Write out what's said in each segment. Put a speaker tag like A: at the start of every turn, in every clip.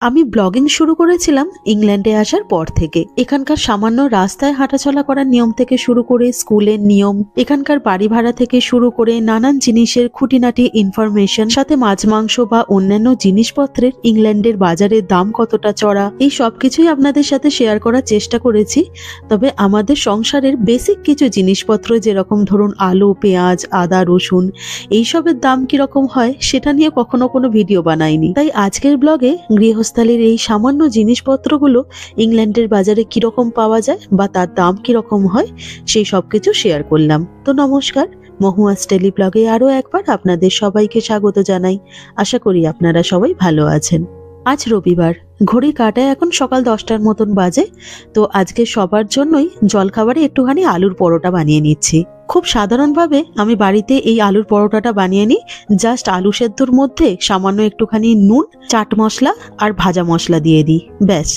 A: আমি ব্লগিং শুরু করেছিলাম ইংল্যান্ডে আসার পর থেকে। এখানকার সামান্য রাস্তায় হাঁটাচলা করার নিয়ম থেকে শুরু করে স্কুলের নিয়ম, এখানকার বাড়ি ভাড়া থেকে শুরু করে নানান জিনিসের খুঁটিনাটি ইনফরমেশন, সাথে মাছ মাংস বা অন্যান্য জিনিসপত্রের ইংল্যান্ডের বাজারের দাম কতটা চড়া, এই সবকিছুই আপনাদের সাথে শেয়ার করার চেষ্টা করেছি। তবে আমাদের সংসারের বেসিক কিছু জিনিসপত্র, যেরকম ধরুন আলু, পেঁয়াজ, আদা, রসুন, এইসবের দাম কিরকম হয় সেটা নিয়ে কখনো কোনো ভিডিও বানাইনি। তাই আজকের ব্লগে গৃহস্থালির এই সামান্য জিনিসপত্রগুলো ইংল্যান্ডের বাজারে কিরকম পাওয়া যায় বা তার দাম কিরকম হয় সেই সবকিছু শেয়ার করলাম। তো নমস্কার, মহুয়াস ডেইলি ব্লগে আরও একবার আপনাদের সবাইকে স্বাগত জানাই। আশা করি আপনারা সবাই ভালো আছেন। আজ রবিবার, ঘড়ি কাটায় এখন সকাল 10টার মতন বাজে। তো আজকে সবার জন্যই জলখাবারে একটুখানি আলুর পরোটা বানিয়ে নিচ্ছি। খুব সাধারণভাবে আমি বাড়িতে এই আলুর পরোটাটা বানিয়ে নিই। জাস্ট আলু সেদ্ধর মধ্যে সামান্য একটুখানি নুন, চাট মশলা আর ভাজা মশলা দিয়ে দিই, ব্যাস।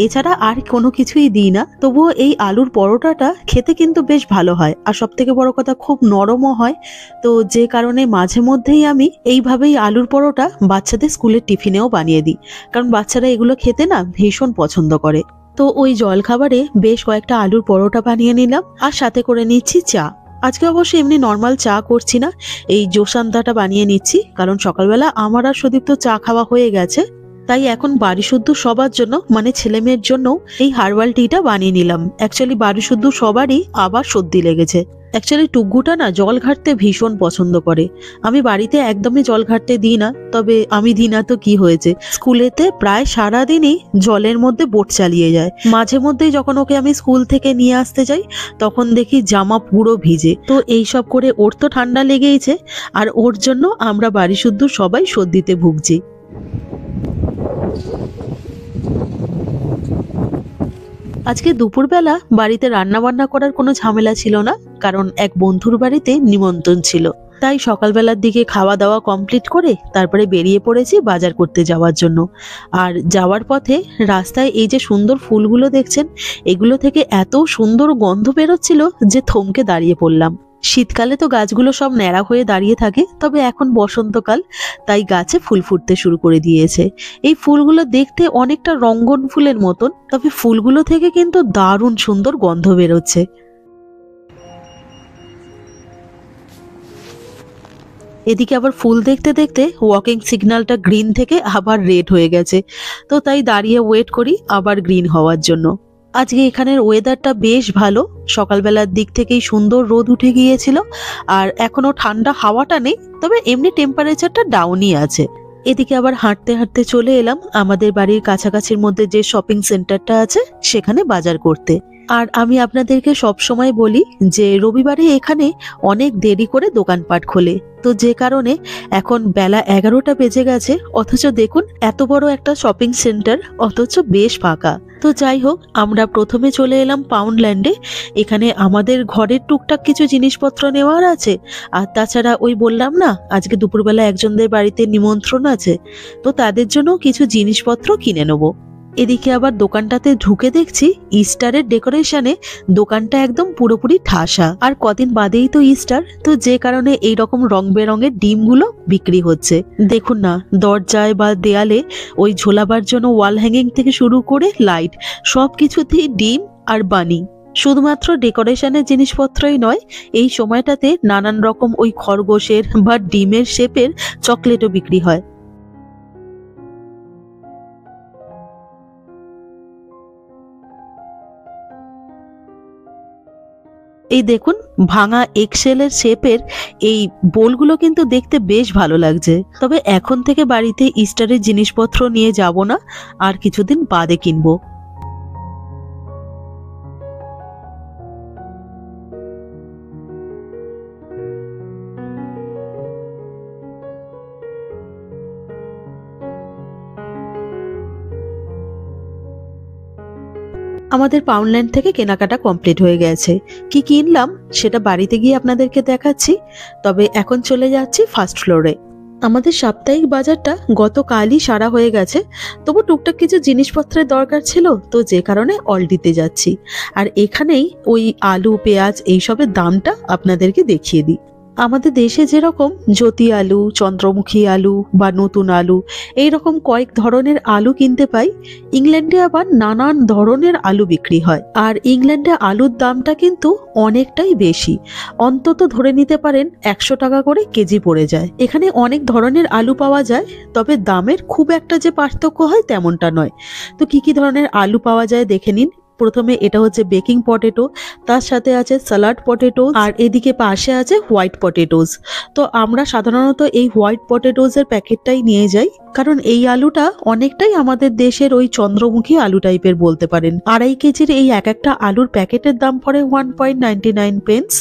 A: এছাড়া আর কোনো কিছুই দিই না। তবুও এই আলুর পরোটাটা খেতে কিন্তু বেশ ভালো হয়, আর সব থেকে বড় কথা খুব নরমও হয়। তো যে কারণে মাঝে মধ্যেই আমি এইভাবেই আলুর পরোটা বাচ্চাদের স্কুলের টিফিনেও বানিয়ে দিই, কারণ বাচ্চারা এগুলো খেতে না ভীষণ পছন্দ করে। তো ওই জলখাবারে বেশ কয়েকটা আলুর পরোটা বানিয়ে নিলাম, আর সাথে করে নিচ্ছি চা। আজকে অবশ্য এমনি নর্মাল চা করছি না, এই জোসান্তাটা বানিয়ে নিচ্ছি, কারণ সকালবেলা আমার আর সুদীপ্ত চা খাওয়া হয়ে গেছে। তাই এখন বাড়ি শুদ্ধ সবার জন্য, মানে ছেলে মেয়ের জন্য এই হার্বাল টিটা বানিয়ে নিলাম। অ্যাকচুয়ালি বাড়ি শুদ্ধ সবারই আবার সর্দি লেগেছে। অ্যাকচুয়ালি টুকগুটা না জল ঘাটতে ভীষণ পছন্দ করে। আমি বাড়িতে একদমই জল ঘাটতে দিই না, তবে আমি দিই না তো কি হয়েছে, স্কুলেতে প্রায় সারাদিনই জলের মধ্যে বোট চালিয়ে যায়। মাঝে মধ্যেই যখন ওকে আমি স্কুল থেকে নিয়ে আসতে যাই তখন দেখি জামা পুরো ভিজে। তো এইসব করে ওর তো ঠান্ডা লেগেইছে, আর ওর জন্য আমরা বাড়ি শুদ্ধ সবাই সর্দিতে ভুগছি। আজকে দুপুরবেলা বাড়িতে রান্না বান্না করার কোনো ঝামেলা ছিল না, কারণ এক বন্ধুর বাড়িতে নিমন্ত্রণ ছিল। তাই সকালবেলার দিকে খাওয়া দাওয়া কমপ্লিট করে তারপরে বেরিয়ে পড়েছি বাজার করতে যাওয়ার জন্য। আর যাওয়ার পথে রাস্তায় এই যে সুন্দর ফুলগুলো দেখছেন, এগুলো থেকে এত সুন্দর গন্ধ বেরোচ্ছিল যে থমকে দাঁড়িয়ে পড়লাম। শীতকালে তো গাছগুলো সব ন্যাড়া হয়ে দাঁড়িয়ে থাকে, তবে এখন বসন্তকাল, তাই গাছে ফুল ফুটতে শুরু করে দিয়েছে। এই ফুলগুলো দেখতে অনেকটা রঙ্গন ফুলের মতন, তবে ফুলগুলো থেকে কিন্তু দারুণ সুন্দর গন্ধ বেরোচ্ছে। এদিকে আবার ফুল দেখতে দেখতে ওয়াকিং সিগন্যালটা গ্রিন থেকে আবার রেড হয়ে গেছে, তো তাই দাঁড়িয়ে ওয়েট করি আবার গ্রিন হওয়ার জন্য। আজকে এখানের ওয়েদারটা বেশ ভালো, সকালবেলার দিক থেকেই সুন্দর রোদ উঠে গিয়েছিল, আর এখনো ঠান্ডা হাওয়াটা নেই, তবে এমনি টেম্পারেচারটা ডাউনই আছে। এদিকে আবার হাঁটতে হাঁটতে চলে এলাম আমাদের বাড়ির কাছাকাছির মধ্যে যে শপিং সেন্টারটা আছে সেখানে বাজার করতে। আর আমি আপনাদেরকে সব সময় বলি যে রবিবারে এখানে অনেক দেরি করে দোকানপাট খোলে, তো যে কারণে এখন বেলা 11টা বেজে গেছে, অথচ দেখুন এত বড় একটা শপিং সেন্টার অথচ বেশ ফাঁকা। তো যাই হোক, আমরা প্রথমে চলে এলাম পাউন্ডল্যান্ডে। এখানে আমাদের ঘরের টুকটাক কিছু জিনিসপত্র নেওয়ার আছে, আর তাছাড়া ওই বললাম না আজকে দুপুরবেলা একজনদের বাড়িতে নিমন্ত্রণ আছে, তো তাদের জন্য কিছু জিনিসপত্র কিনে নেবো। এদিকে আবার দোকানটাতে ঢুকে দেখছি ইস্টারের ডেকোরেশনে দোকানটা একদম পুরোপুরি ঠাসা, আর কদিন বাদেই তো ইস্টার, তো যে কারণে এই রকম রং বেরঙের ডিমগুলো বিক্রি হচ্ছে। দেখুন না, দরজায় বা দেয়ালে ওই ঝোলাবার জন্য ওয়াল হ্যাঙ্গিং থেকে শুরু করে লাইট, সব কিছুতেই ডিম আর বানি। শুধুমাত্র ডেকোরেশনের জিনিসপত্রই নয়, এই সময়টাতে নানান রকম ওই খরগোশের বা ডিমের শেপের চকলেটও বিক্রি হয়। এই দেখুন ভাঙা এক্সেলের শেপের এই বোলগুলো কিন্তু দেখতে বেশ ভালো লাগছে, তবে এখন থেকে বাড়িতে ইস্টারের জিনিসপত্র নিয়ে যাব না, আর কিছুদিন বাদে কিনবো। আমাদের পাউন্ডল্যান্ড থেকে কেনাকাটা কমপ্লিট হয়ে গেছে। কি কিনলাম সেটা বাড়িতে গিয়ে আপনাদেরকে দেখাচ্ছি, তবে এখন চলে যাচ্ছি ফার্স্ট ফ্লোরে। আমাদের সাপ্তাহিক বাজারটা গতকালই সারা হয়ে গেছে, তবু টুকটাক কিছু জিনিসপত্রের দরকার ছিল, তো যে কারণে অলডিতে যাচ্ছি। আর এখানেই ওই আলু, পেঁয়াজ এইসবের দামটা আপনাদেরকে দেখিয়ে দিই। আমাদের দেশে যেরকম জ্যোতি আলু, চন্দ্রমুখী আলু বা নতুন আলু এইরকম কয়েক ধরনের আলু কিনতে পাই, ইংল্যান্ডে আবার নানান ধরনের আলু বিক্রি হয়। আর ইংল্যান্ডে আলুর দামটা কিন্তু অনেকটাই বেশি, অন্তত ধরে নিতে পারেন 100 টাকা করে কেজি পড়ে যায়। এখানে অনেক ধরনের আলু পাওয়া যায়, তবে দামের খুব একটা যে পার্থক্য হয় তেমনটা নয়। তো কি কি ধরনের আলু পাওয়া যায় দেখে নিন। প্রথমে এটা হচ্ছে বেকিং পটেটো, তার সাথে আছে স্যালাড পটেটো, আর এদিকে পাশে আছে হোয়াইট পটেটোস। তো আমরা সাধারণত এই হোয়াইট পটেটোজের প্যাকেটটাই নিয়ে যাই, কারণ এই আলুটা অনেকটাই আমাদের দেশের ওই চন্দ্রমুখী আলু টাইপের বলতে পারেন। 2.5 কেজির এই এক একটা আলুর প্যাকেটের দাম পড়ে 1.99 পেন্স,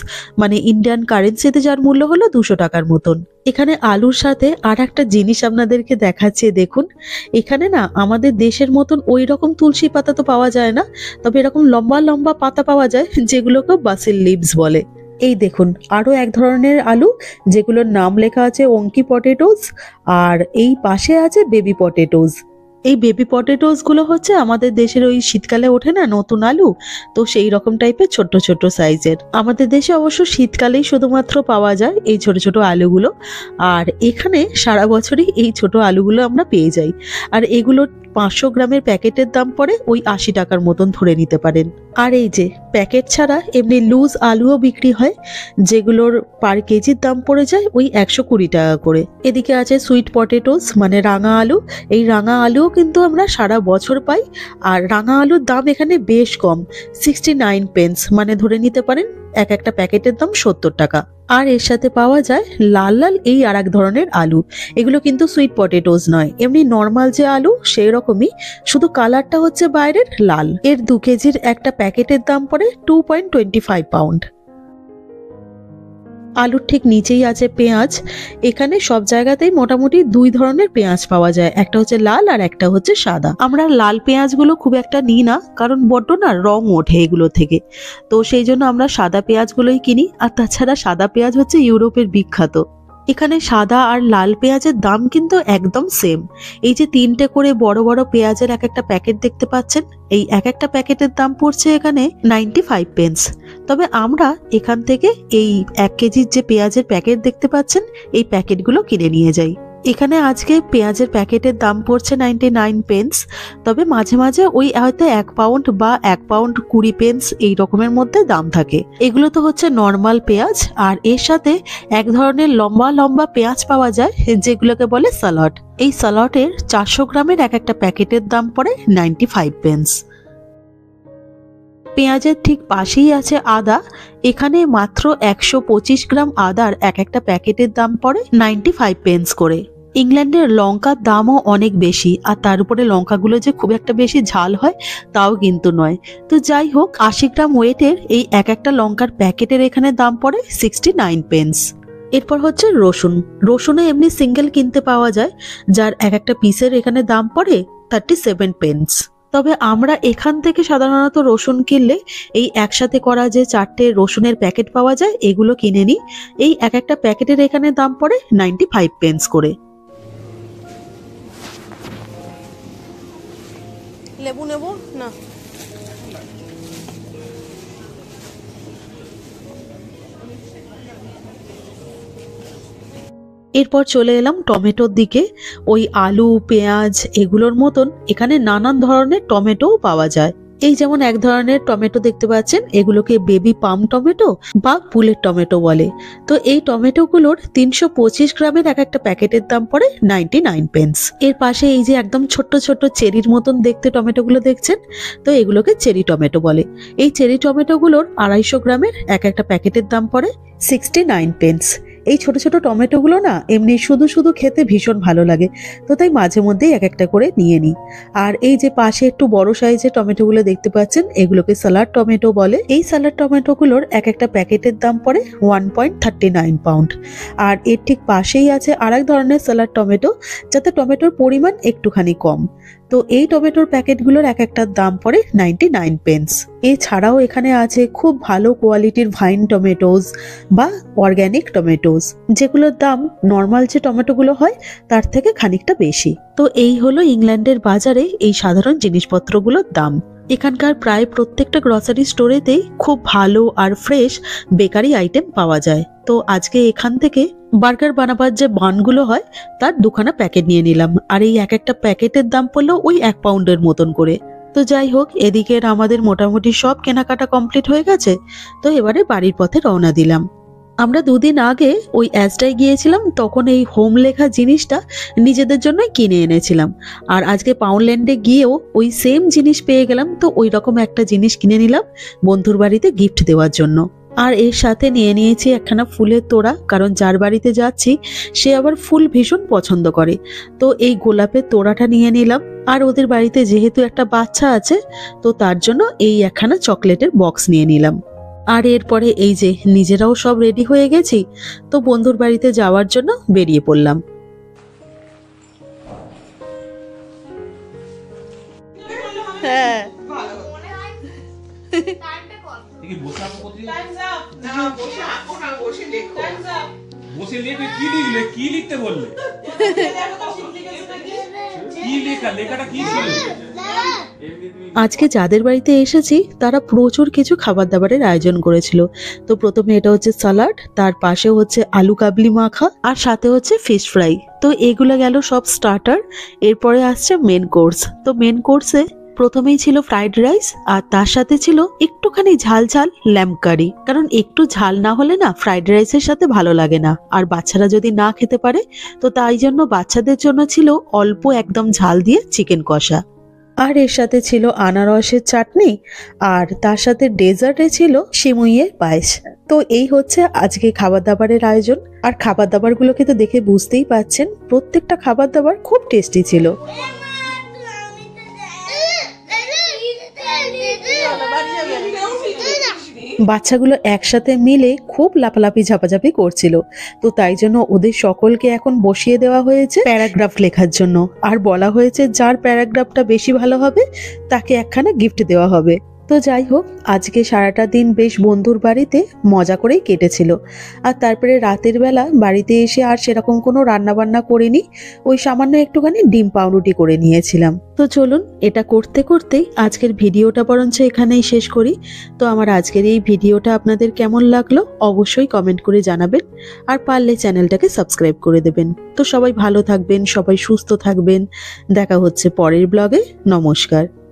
A: মানে ইন্ডিয়ান কারেন্সিতে যার মূল্য হলো 200 টাকার মতন। এখানে আলুর সাথে আর একটা জিনিস আপনাদেরকে দেখাচ্ছি, দেখুন। এখানে না আমাদের দেশের মতন ওই রকম তুলসী পাতা তো পাওয়া যায় না, তবে এরকম লম্বা লম্বা পাতা পাওয়া যায়, যেগুলোকে বাসিল লিভস বলে। এই দেখুন আরো এক ধরনের আলু, যেগুলোর নাম লেখা আছে ওঙ্কি পটেটোস, আর এই পাশে আছে বেবি পটেটোস। এই বেবি পটেটোস গুলো হচ্ছে আমাদের দেশের ওই শীতকালে ওঠে না নতুন আলু, তো সেই রকম টাইপের ছোট্ট ছোট্ট সাইজের। আমাদের দেশে অবশ্য শীতকালেই শুধুমাত্র পাওয়া যায় এই ছোট ছোট আলুগুলো, আর এখানে সারা বছরই এই ছোট আলুগুলো আমরা পেয়ে যাই। আর এগুলোর 500 গ্রামের প্যাকেটের দাম পড়ে ওই 80 টাকার মতন ধরে নিতে পারেন। আর এই যে প্যাকেট ছাড়া এমনি লুজ আলুও বিক্রি হয়, যেগুলোর পার কেজির দাম পড়ে যায় ওই 120 টাকা করে। এদিকে আছে সুইট পটেটোস, মানে রাঙা আলু। এই রাঙা আলুও কিন্তু আমরা সারা বছর পাই, আর রাঙা আলুর দাম এখানে বেশ কম, 69 পেন্স, মানে ধরে নিতে পারেন এক একটা প্যাকেটের দাম 70 টাকা। আর এর সাথে পাওয়া যায় লাল লাল এই আর এক ধরনের আলু। এগুলো কিন্তু সুইট পটেটোস নয়, এমনি নর্মাল যে আলু সেই রকমই, শুধু কালারটা হচ্ছে বাইরের লাল। এর 2 কেজির একটা প্যাকেটের দাম পড়ে 2.25 পাউন্ড। আলুর ঠিক নিচেই আছে পেঁয়াজ। এখানে সব জায়গাতেই মোটামুটি 2 ধরনের পেঁয়াজ পাওয়া যায়, একটা হচ্ছে লাল আর একটা হচ্ছে সাদা। আমরা লাল পেঁয়াজগুলো খুব একটা নিই না, কারণ বড্ড না রং ওঠে এগুলো থেকে, তো সেই জন্য আমরা সাদা পেঁয়াজগুলোই কিনি। আর তাছাড়া সাদা পেঁয়াজ হচ্ছে ইউরোপের বিখ্যাত। এখানে সাদা আর লাল পেঁয়াজের দাম কিন্তু একদম সেম। এই যে 3টে করে বড় বড় পেঁয়াজের এক একটা প্যাকেট দেখতে পাচ্ছেন, এই এক একটা প্যাকেটের দাম পড়ছে এখানে 95 পেন্স। তবে আমরা এখান থেকে এই 1 কেজির যে পেঁয়াজের প্যাকেট দেখতে পাচ্ছেন, এই প্যাকেটগুলো কিনে নিয়ে যাই। এখানে আজকে পেঁয়াজের প্যাকেটের দাম পড়ছে 99 পেন্স, তবে মাঝে মাঝে ওই হয়তো 1 পাউন্ড বা 1 পাউন্ড 20 পেন্স এই রকমের মধ্যে দাম থাকে। এগুলো তো হচ্ছে নর্মাল পেঁয়াজ, আর এর সাথে এক ধরনের লম্বা লম্বা পেঁয়াজ পাওয়া যায়, যেগুলোকে বলে স্যালাড। এই স্যালাডের 400 গ্রামের এক একটা প্যাকেটের দাম পড়ে 95 পেন্স। পেঁয়াজের ঠিক পাশেই আছে আদা। এখানে মাত্র 125 গ্রাম আদার এক একটা প্যাকেটের দাম পড়ে 95 পেন্স করে। ইংল্যান্ডের লঙ্কার দামও অনেক বেশি, আর তার উপরে লঙ্কাগুলো যে খুব একটা বেশি ঝাল হয় তাও কিন্তু নয়। তো যাই হোক, 80 গ্রাম ওয়েটের এই এক একটা লঙ্কার প্যাকেটের এখানে দাম পড়ে 69 পেন্স। এরপর হচ্ছে রসুন। রসুনে এমনি সিঙ্গেল কিনতে পাওয়া যায়, যার এক একটা পিসের এখানে দাম পড়ে 37 পেন্স। তবে আমরা এখান থেকে সাধারণত রসুন কিনলে এই একসাথে করা যে 4টে রসুনের প্যাকেট পাওয়া যায়, এগুলো কিনে নিই। এই এক একটা প্যাকেটের এখানে দাম পড়ে 95 পেন্স করে।
B: লেবু নেব না?
A: এরপর চলে এলাম টমেটোর দিকে। ওই আলু পেঁয়াজ এগুলোর মতন এখানে নানান ধরনের টমেটোও পাওয়া যায়। এই যেমন এক ধরনের টমেটো দেখতে পাচ্ছেন, এগুলোকে বেবি পাম টমেটো বা বুলেট টমেটো বলে। তো এই টমেটোগুলোর 325 গ্রামের এক একটা প্যাকেটের দাম পড়ে 99 পেন্স। এর পাশে এই যে একদম ছোট্ট ছোট্ট চেরির মতন দেখতে টমেটোগুলো দেখছেন, তো এগুলোকে চেরি টমেটো বলে। এই চেরি টমেটোগুলোর 250 গ্রামের এক একটা প্যাকেটের দাম পড়ে 69 পেন্স। এই ছোট ছোট টমেটোগুলো না এমনি শুধু শুধু খেতে ভীষণ ভালো লাগে, তো তাই মাঝে মধ্যেই এক একটা করে নিয়ে নিই। আর এই যে পাশে একটু বড় সাইজের টমেটোগুলো দেখতে পাচ্ছেন, এগুলোকে স্যালাড টমেটো বলে। এই স্যালাড টমেটোগুলোর এক একটা প্যাকেটের দাম পড়ে 1.39 পাউন্ড। আর এর ঠিক পাশেই আছে আর এক ধরনের স্যালাড টমেটো, যাতে টমেটোর পরিমাণ একটুখানি কম। তো এই টমেটোর প্যাকেটগুলোর এক একটার দাম পড়ে 99 পেন্স। এছাড়াও এখানে আছে খুব ভালো কোয়ালিটির ভাইন টমেটোস বা অর্গ্যানিক টমেটোস, যেগুলোর দাম নর্মাল যে টমেটোগুলো হয় তার থেকে খানিকটা বেশি। তো এই হলো ইংল্যান্ডের বাজারে এই সাধারণ জিনিসপত্রগুলোর দাম। এখানকার প্রায় প্রত্যেকটা গ্রসারি স্টোরেতেই খুব ভালো আর ফ্রেশ বেকারি আইটেম পাওয়া যায়। তো আজকে এখান থেকে বার্গার বানাবার যে বানগুলো হয় তার দুখানা প্যাকেট নিয়ে নিলাম, আর এই এক একটা প্যাকেটের দাম পড়লো ওই 1 পাউন্ডের মতন করে। তো যাই হোক, এদিকের আমাদের মোটামুটি সব কেনাকাটা কমপ্লিট হয়ে গেছে। তো এবারে বাড়ির পথে রওনা দিলাম। আমরা 2 দিন আগে ওই অ্যাজটায় গিয়েছিলাম, তখন এই হোম লেখা জিনিসটা নিজেদের জন্যই কিনে এনেছিলাম। আর আজকে পাউন্ডল্যান্ডে গিয়েও ওই সেম জিনিস পেয়ে গেলাম, তো ওই রকম একটা জিনিস কিনে নিলাম বন্ধুর বাড়িতে গিফট দেওয়ার জন্য। আর এর সাথে নিয়ে নিয়েছি একখানা ফুলের তোড়া, কারণ যার বাড়িতে যাচ্ছি সে আবার ফুল ভীষণ পছন্দ করে। তো এই গোলাপের তোড়াটা নিয়ে নিলাম। আর ওদের বাড়িতে যেহেতু একটা বাচ্চা আছে, তো তার জন্য এই একখানা চকলেটের বক্স নিয়ে নিলাম। আর এরপরে এই যে নিজেরাও সব রেডি হয়ে গেছি, তো বন্ধুর বাড়িতে যাওয়ার জন্য বেরিয়ে পড়লাম।
B: হ্যাঁ
C: বসে লেখে কি লিখলে, কি লিখতে বললে, কি লেখা, লেখাটা কি ছিল?
A: আজকে যাদের বাড়িতে এসেছি তারা প্রচুর কিছু খাবার দাবারের আয়োজন করেছিল। তো প্রথমে এটা হচ্ছে সালাড, তার পাশে হচ্ছে আলু কাবলি মাখা, আর সাথে হচ্ছে ফিশ ফ্রাই। তো এগুলো গেল সব স্টার্টার। এরপরে আসছে মেন কোর্স। তো মেন কোর্সে প্রথমেই ছিল ফ্রাইড রাইস, আর তার সাথে ছিল একটুখানি ঝাল ঝাল ল্যাম্ব কারি, কারণ একটু ঝাল না হলে না ফ্রাইড রাইসের সাথে ভালো লাগে না, আর বাচ্চারা যদি না খেতে পারে তো তাই জন্য বাচ্চাদের জন্য ছিল অল্প একদম ঝাল দিয়ে চিকেন কষা। আর এর সাথে ছিল আনারসের চাটনি, আর তার সাথে ডেজার্টে ছিল সিমুইয়ের পায়েস। তো এই হচ্ছে আজকে খাবার দাবারের আয়োজন। আর খাবার দাবারগুলোকে তো দেখে বুঝতেই পাচ্ছেন প্রত্যেকটা খাবার দাবার খুব টেস্টি ছিল। বাচ্চাগুলো একসাথে মিলে খুব লাফালাফি ঝাপাঝাপি করছিল। তো তাই জন্য ওদের সকলকে এখন বসিয়ে দেওয়া হয়েছে প্যারাগ্রাফ লেখার জন্য, আর বলা হয়েছে যার প্যারাগ্রাফটা বেশি ভালো হবে তাকে একখানা গিফট দেওয়া হবে। তো যাই হোক, আজকে সারাটা দিন বেশ বন্ধুর বাড়িতে মজা করেই কেটেছিল। আর তারপরে রাতের বেলা বাড়িতে এসে আর সেরকম কোনো রান্না বান্না করিনি, ওই সামান্য একটুখানি ডিম পাউরুটি করে নিয়েছিলাম। তো চলুন, এটা করতে করতেই আজকের ভিডিওটা বরঞ্চ এখানেই শেষ করি। তো আমার আজকের এই ভিডিওটা আপনাদের কেমন লাগলো অবশ্যই কমেন্ট করে জানাবেন, আর পারলে চ্যানেলটাকে সাবস্ক্রাইব করে দেবেন। তো সবাই ভালো থাকবেন, সবাই সুস্থ থাকবেন। দেখা হচ্ছে পরের ব্লগে। নমস্কার।